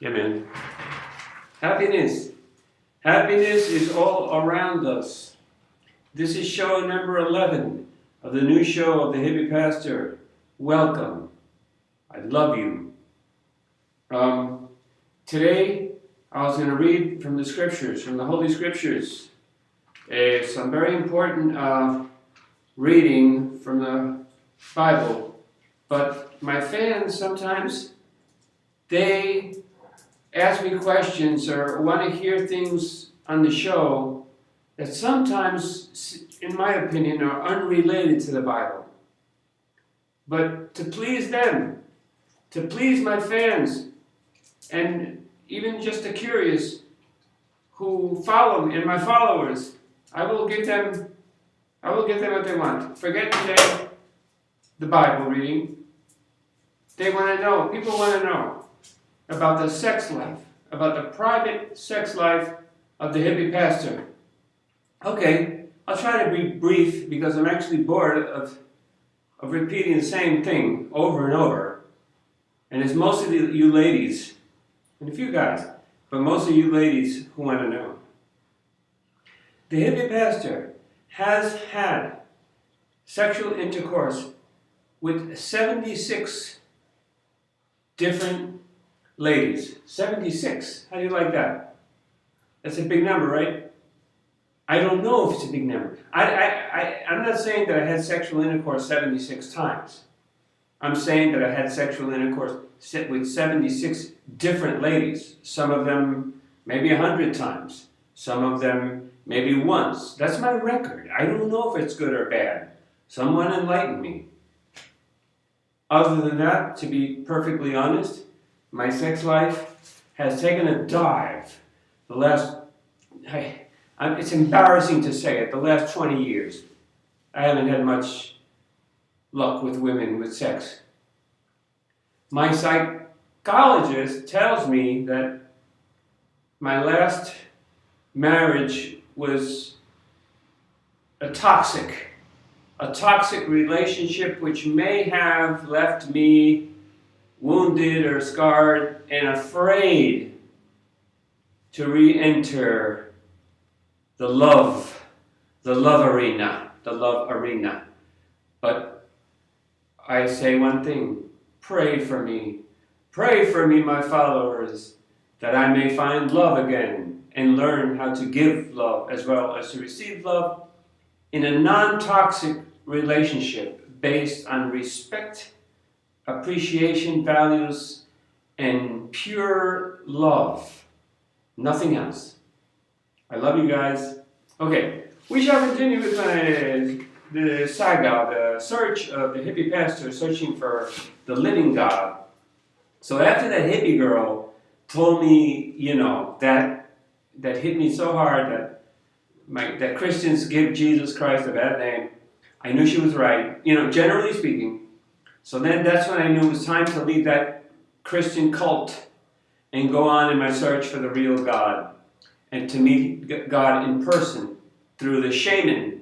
Amen. Happiness. Happiness is all around us. This is show number 11 of the new show of the Hippie Pastor. Welcome. I love you. Today, I was going to read from the scriptures, from the Holy Scriptures. Some very important reading from the Bible. But my fans sometimes, they ask me questions or want to hear things on the show that sometimes, in my opinion, are unrelated to the Bible. But to please them, to please my fans, and even just the curious who follow me and my followers, I will give them what they want. Forget today the Bible reading. They want to know, people want to know about the sex life, about the private sex life of the Hippie Pastor. Okay, I'll try to be brief because I'm actually bored of repeating the same thing over and over. And it's mostly you ladies, and a few guys, but mostly you ladies who want to know. The Hippie Pastor has had sexual intercourse with 76 different ladies. 76. How do you like that? That's a big number, right? I don't know if it's a big number. I'm not saying that I had sexual intercourse 76 times. I'm saying that I had sexual intercourse with 76 different ladies. Some of them maybe 100 times. Some of them maybe once. That's my record. I don't know if it's good or bad. Someone enlighten me. Other than that, to be perfectly honest, my sex life has taken a dive the last, it's embarrassing to say it, the last 20 years. I haven't had much luck with women with sex. My psychologist tells me that my last marriage was a toxic relationship which may have left me wounded or scarred and afraid to re-enter the love arena. But I say one thing, pray for me, my followers, that I may find love again and learn how to give love as well as to receive love in a non-toxic relationship based on respect, appreciation, values, and pure love. Nothing else. I love you guys. Okay, we shall continue with the saga, the search of the Hippie Pastor searching for the living God. So after that hippie girl told me, that hit me so hard that Christians give Jesus Christ a bad name, I knew she was right, generally speaking. So then that's when I knew it was time to leave that Christian cult and go on in my search for the real God and to meet God in person through the shaman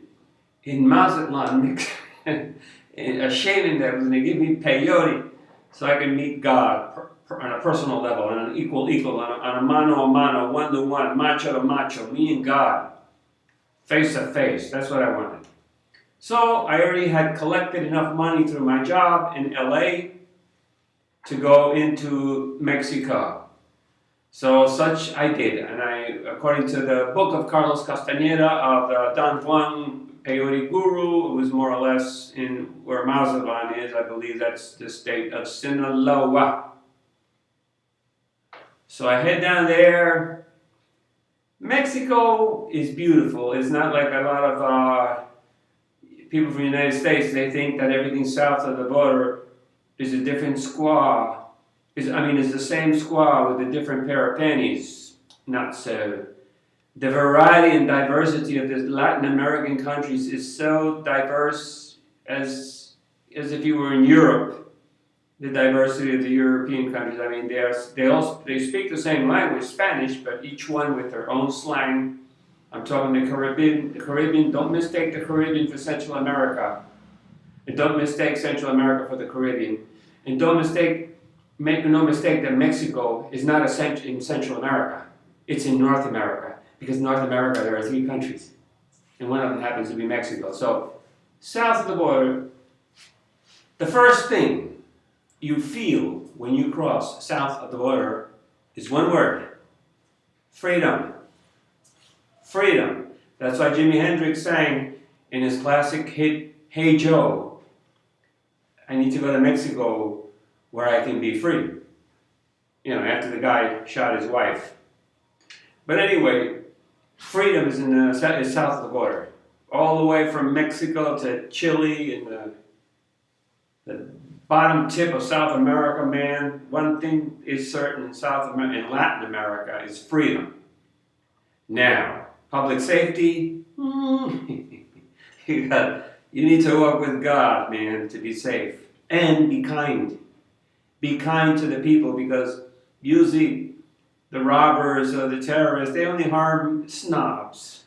in Mazatlan, a shaman that was going to give me peyote so I could meet God on a personal level, on an equal, on a mano, one-to-one, macho to macho, me and God, face to face. That's what I wanted. So I already had collected enough money through my job in LA to go into Mexico. So such I did, and according to the book of Carlos Castaneda of the Don Juan Peyote Guru, it was more or less in where Mazatlan is. I believe that's the state of Sinaloa. So I head down there. Mexico is beautiful. It's not like a lot of people from the United States. They think that everything south of the border is a different squaw. It's the same squaw with a different pair of panties. Not so. The variety and diversity of the Latin American countries is so diverse as if you were in Europe. The diversity of the European countries. They speak the same language, Spanish, but each one with their own slang. I'm talking the Caribbean. The Caribbean, don't mistake the Caribbean for Central America. And don't mistake Central America for the Caribbean. And don't mistake make no mistake that Mexico is not in Central America. It's in North America. Because in North America there are 3 countries. And one of them happens to be Mexico. So, south of the border, the first thing you feel when you cross south of the border is one word. Freedom. Freedom. That's why Jimi Hendrix sang in his classic hit, Hey Joe, I need to go to Mexico where I can be free. You know, after the guy shot his wife. But anyway, freedom is is south of the border. All the way from Mexico to Chile and the bottom tip of South America, man. One thing is certain in in Latin America is freedom. Now, public safety, you need to walk with God, man, to be safe. And be kind. Be kind to the people, because usually the robbers or the terrorists, they only harm snobs.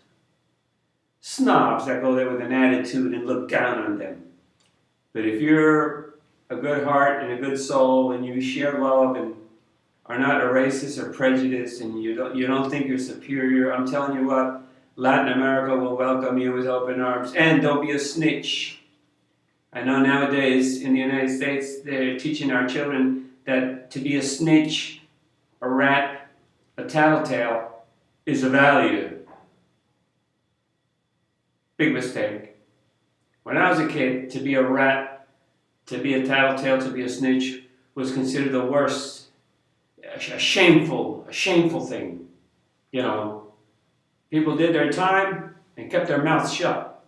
Snobs that go there with an attitude and look down on them. But if you're a good heart and a good soul and you share love and are not a racist or prejudiced and you don't think you're superior, I'm telling you what, Latin America will welcome you with open arms. And don't be a snitch. I know nowadays in the United States they're teaching our children that to be a snitch, a rat, a tattletale is a value. Big mistake. When I was a kid, to be a rat, to be a tattletale, to be a snitch was considered the worst, a shameful thing. You know, people did their time and kept their mouths shut.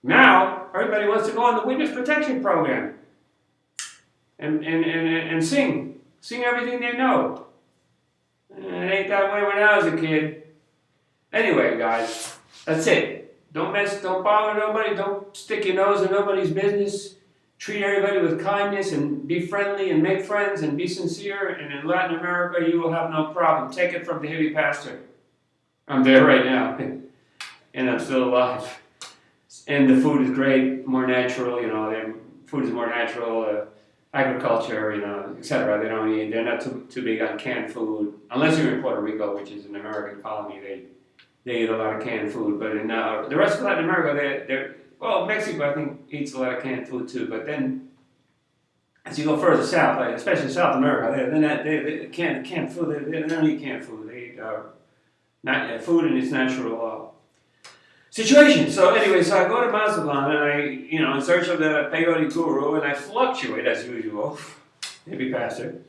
Now, everybody wants to go on the witness protection program and sing everything they know. It ain't that way when I was a kid. Anyway, guys, that's it. Don't bother nobody, don't stick your nose in nobody's business. Treat everybody with kindness and be friendly and make friends and be sincere. And in Latin America, you will have no problem. Take it from the Hippie Pastor. I'm there right now, and I'm still alive. And the food is great, more natural, you know, food is more natural, agriculture, you know, etc. They're not too big on canned food, unless you're in Puerto Rico, which is an American colony. They eat a lot of canned food, but in the rest of Latin America, well, Mexico, I think, eats a lot of canned food too, but then as you go further south, like especially South America, they canned food, they don't eat canned food. They eat food in its natural situation. So anyway, so I go to Mazatlan and I, you know, in search of the peyote guru, and I fluctuate as usual, maybe pastor,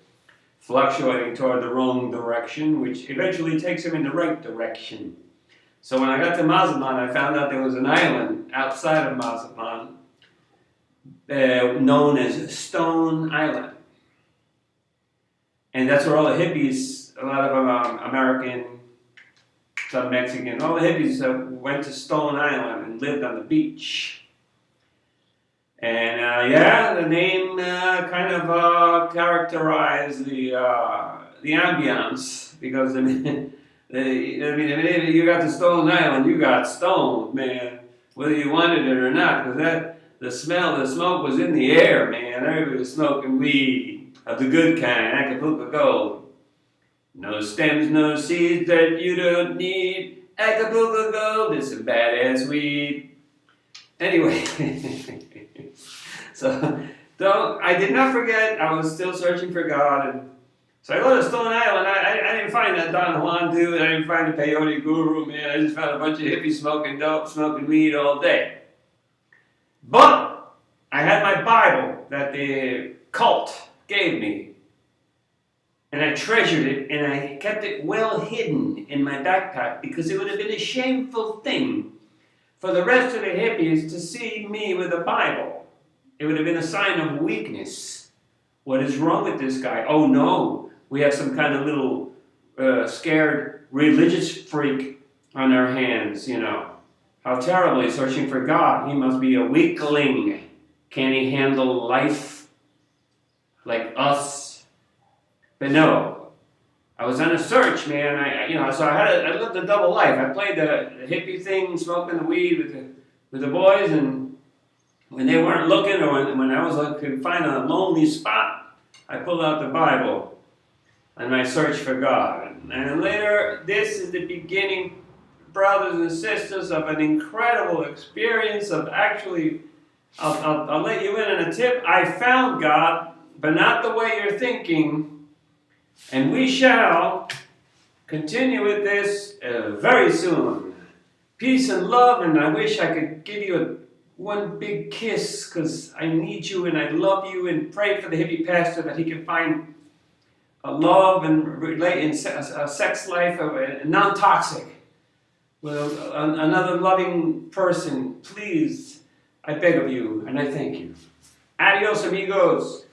fluctuating toward the wrong direction, which eventually takes him in the right direction. So when I got to Mazatlan, I found out there was an island outside of Mazatlan known as Stone Island. And that's where all the hippies, a lot of them American, some Mexican, all the hippies went to Stone Island and lived on the beach. And the name kind of characterized the ambiance, because you got to Stone Island, you got stoned, man, whether you wanted it or not, because the smoke was in the air, man. Everybody was smoking weed of the good kind, Acapulco Gold. No stems, no seeds that you don't need. Acapulco Gold is some badass weed. Anyway, so I did not forget. I was still searching for God, and so I go to Stone Island. I didn't find that Don Juan dude. I didn't find the peyote guru, man. I just found a bunch of hippies smoking dope, smoking weed all day. But I had my Bible that the cult gave me. And I treasured it, and I kept it well hidden in my backpack, because it would have been a shameful thing for the rest of the hippies to see me with a Bible. It would have been a sign of weakness. What is wrong with this guy? Oh no, we have some kind of little scared religious freak on our hands, you know. How terrible, he's searching for God. He must be a weakling. Can he handle life like us? But no, I was on a search, man. I lived a double life. I played the hippie thing, smoking the weed with the I pull out the Bible and I search for God. And later, this is the beginning, brothers and sisters, of an incredible experience of actually, I'll let you in on a tip. I found God, but not the way you're thinking. And we shall continue with this very soon. Peace and love, and I wish I could give you one big kiss, because I need you and I love you, and pray for the hippie pastor that he can find a love and relate in a sex life, non-toxic, with another loving person. Please, I beg of you, and I thank you. Adios, amigos.